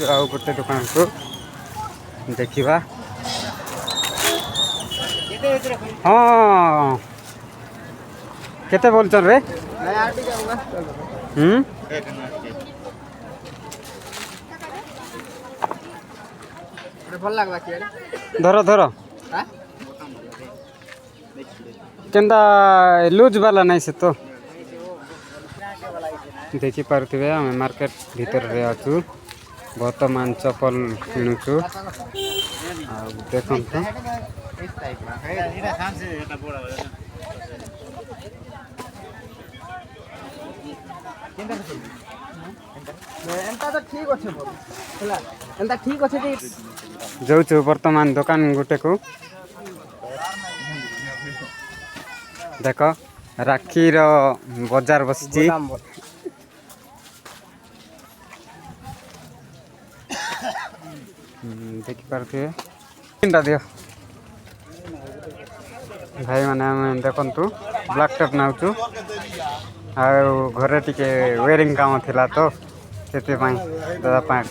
आउ गोटे दुकान को देखा हाँ केते बोलचन रे भल लगवा धर धर केंदा लूज वाला नहीं से तो देखी पारे आम मार्केट भीतर रे अच्छु बर्तमान चप्पल किणुचु देखु ठीक अच्छे ठीक अच्छे जाऊँ बर्तमान दुकान गुटे को देख राखी रो बाजार बसी देखी पारे दियो भाई मैंने देखु ब्लैक टॉप नाचु घरे टिके वेयरिंग काम थिला तो से दादा पैंट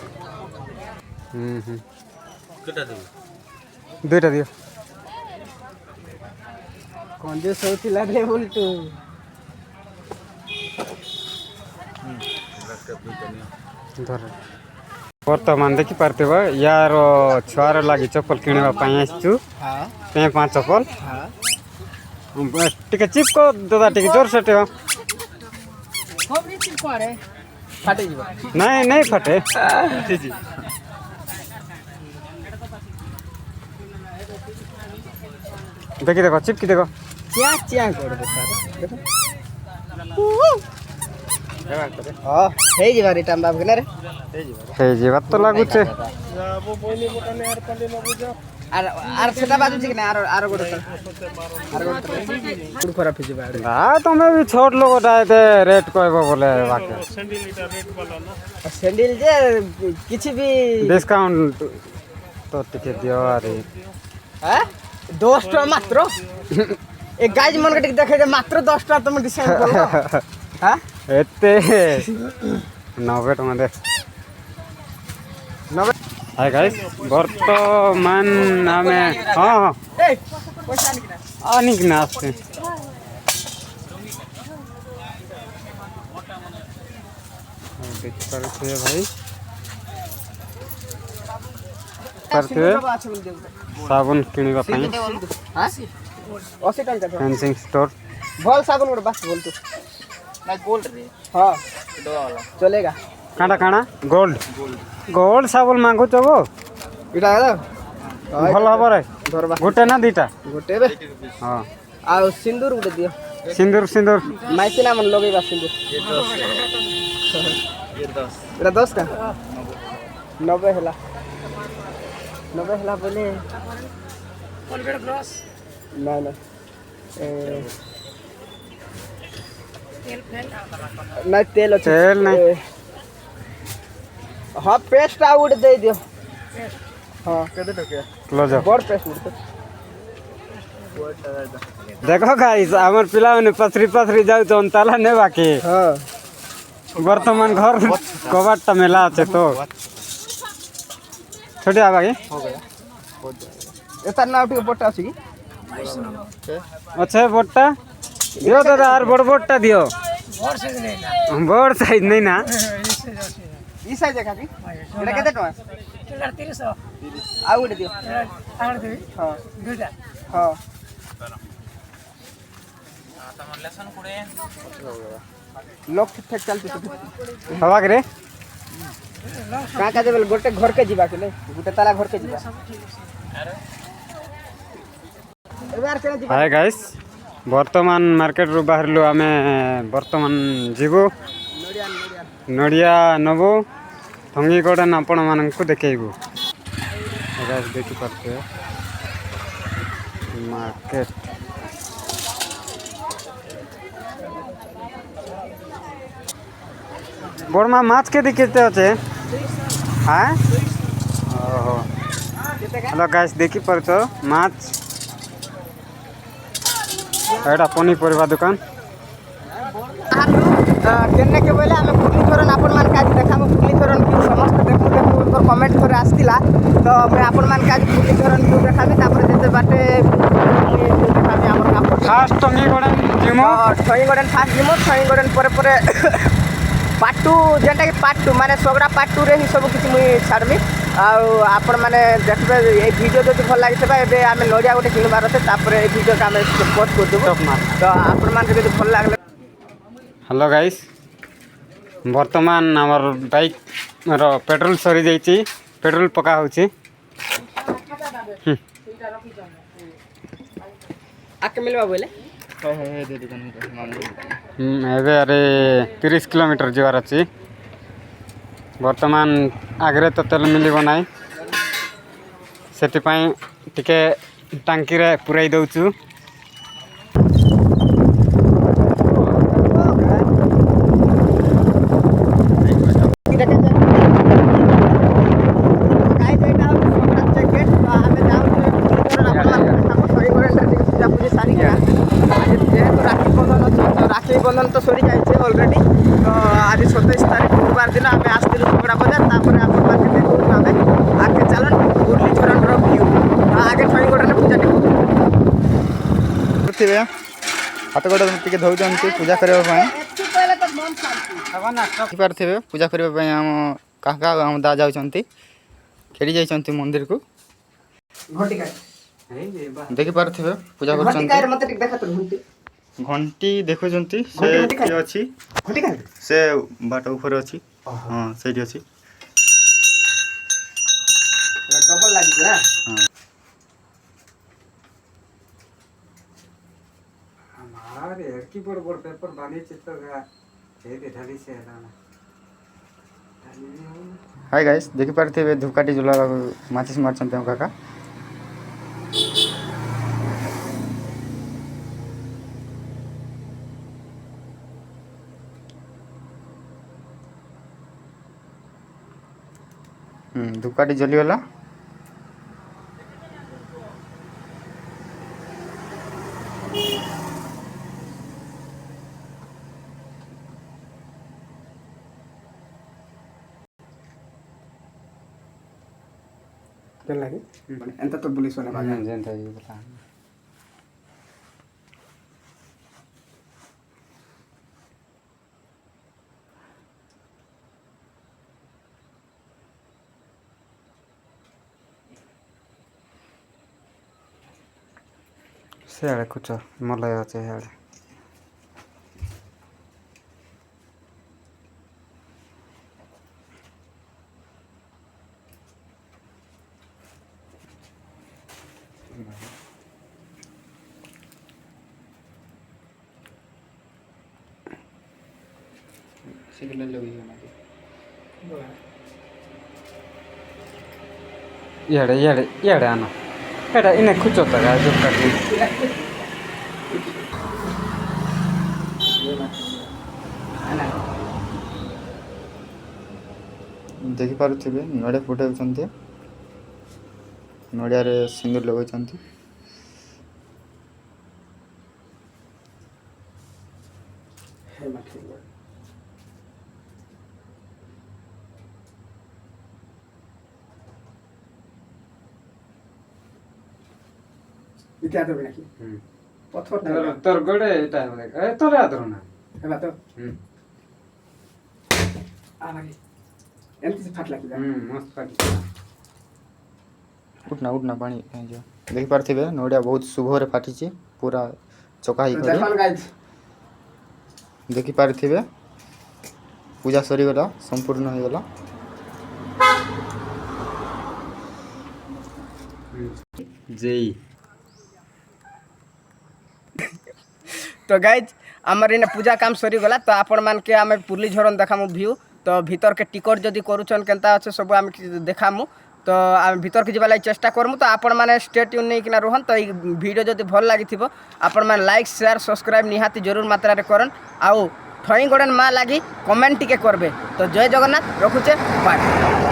दुईटा दियो कौन जो सोचला रे बोलतु धर बर्तमान देखी पारे यार छुआर लगी चप्पल किणवाई आसचु पे पाँच चप्पल टिके चिपको दादा टिके जोर से नहीं नहीं फटे देखी देखो चिपकी देखो चिया चिया कर दे हां हे जी बारी टाइम बाब के रे हे जी बात तो लागु छे आर सेटा बाजू छी कि आर आर गोटे गुड खराब हिज बाड़ी ना तमे भी छोट लोग डायते रेट कहबो बोले बाके सैंडल जे किछि भी डिस्काउंट तो टिके दियो अरे हैं 10 टका मात्र ए गाइज मन के देखे मात्र 10 टका तुम डिस्काउंट करो हां एते 90 टका दे 90 हाय गाइस वर्तमान हमें हाँ पैसा आनिक ना आसते देख पारे भाई साबुन किणवा पाई हां 80 टका फैंसिंग स्टोर बोल साबुन गोटे बस बोल तू मैं बोल रे हां चलेगा काटा काना गोल्ड गोल्ड साबुन मांगो चबो इटा है भल हब रे गोटे ना दीटा गोटे बे हां आ सिंदूर गोटे दियो सिंदूर सिंदूर माइसिना मन लगेबा सिंदूर ये 10 इटा 10 का 90 हला 90 हला बोले कोलगेट ब्रश ना ना तेल तेल तेल नहीं हाँ पेस्ट आउट दे दियो हाँ केते टके क्लोज बड़ पेस्ट उठ देखो गाइस हमर पिला ने पथरी पथरी जाउ तो ताला ने बाकी हां वर्तमान घर कबाट ता मेला আছে तो छोटे आ बाकी हो गया एता ना उठी बोटा अछि की अच्छा बोटा दियो दादा आर बड़ बोटा दियो बड़ साइज नहीं ना बड़ साइज नहीं ना ई साइज का की एटा केते टका 300 आ उठ दियो आड़ देबी हां दुटा हां तमन लेसन कुडे लोग ठीक ठाक चलते हवा करे का का देबल गोटे घर के जीवा के नहीं गोटे ताला घर के जीवा एबार केना जीवा हाय गाइस वर्तमान मार्केट रो बाहरलो आमे वर्तमान जीवो नडिया नबो थंगी गोडन आपण मानन को देखेबो गाइस देखि पाते मार्केट बड़मा माछ के दिखते होते हाँ ओहो हेलो गाइस देखि परछ माछ एटा पनीपरिया दुकान केन्ने के बोले हमें पुटली थोरन अपन मान काज देखाम पुटली थोरन की समस्त देखु देखु आसला तो मैं आपण मान आज पुली झरण व्यू देखाबी तापर जेते बाटे देखाबी हमर काम फास्ट टंगी गोडन जिमो ठई गडन फास्ट जिमो ठई गडन परे पार्ट 2 जेटा कि पार्ट 2 माने सगड़ा पार्ट 2 रे ही सब किछि मुई छाड़मी आपण माने देखबे ए वीडियो जदि भल लागितबा एबे आमे नडिया गोटे किनबार अछे तापर ए वीडियो का आमे पोस्ट कर देबो तो आपण मान जदि भल लागले। हेलो गाइस वर्तमान हमर बाइक रो पेट्रोल सरी जाइछि पेट्रोल पका होछि आके मिलबा बोले एबे अरे 30 किलोमीटर जीवार अछि वर्तमान आगरे तो तेल मिलिबो नाइ सेति पई टिके टांकी रे पुराई दउछु राखी बंधन तो सरी जाए ऑलरेडी तो आज 27 तारीख गुरुवार दिन आम आसलु सगड़ा बाजार तापर आप देखू आम आगे चलन मुरली झरण व्यू तो आगे ठई गोटे पूजा टे हाथ गोड़ टे धोचन पूजा करने पारे पूजा करने आम क्या आम दा जाऊँच खेली जाइंट मंदिर को देखी पारे पूजा कर घंटी देखुं से अच्छी से बाट ऊपर अच्छी हाँ से अच्छी डबल लगी हमारे की बड़ बड़ पेपर बानी चित्र हे दे ढाली से लाना हाय गाइस देखि पारथे धूपकाठी जला माचिस मारछन ते काका धूपकाठी जलीगला केन लागे एंता तो पुलिस वाला बागा जेंता ही बता से कुछ मलय अच्छे हेड़े इड़े आना एटा इने खुचो तक जो काटी देखि पारुथिबे नड़े फुटे होचंती नड़िया रे सिंदूर लगोचंती हे माथे इतिहास देबे नाकी पत्थर तोर गोड़े एटा ए तोरे आदर ना हेबा तो आ लागे एंती से फाट लागी मस्त फाटी उठना पानी जो देखि पारथिबे नड़िया बहुत शुभ रे फाटी छी पूरा चोका ही करे देखन गाइस देखि पारथिबे पूजा सरी गला संपूर्ण हो गला जय तो गाइज आमर इन पूजा काम सरी गला तो आपण मान के आमे पुरली झरन देखामु व्यू तो भीतर के टिकट जदि करूछन केनता अच्छे सब आमे देखामु तो आम भीतर के जीवा चेष्टा करमु तो आपण माने स्टे ट्यून नहीं किना रोहन तो वीडियो जदि भल लागी आपण माने लाइक शेयर सब्सक्राइब निहाती जरूर मात्रा रे करन आउ ठई गडन मा लागी कमेंट टिके करबे तो जय जगन्नाथ रखुचे बाय।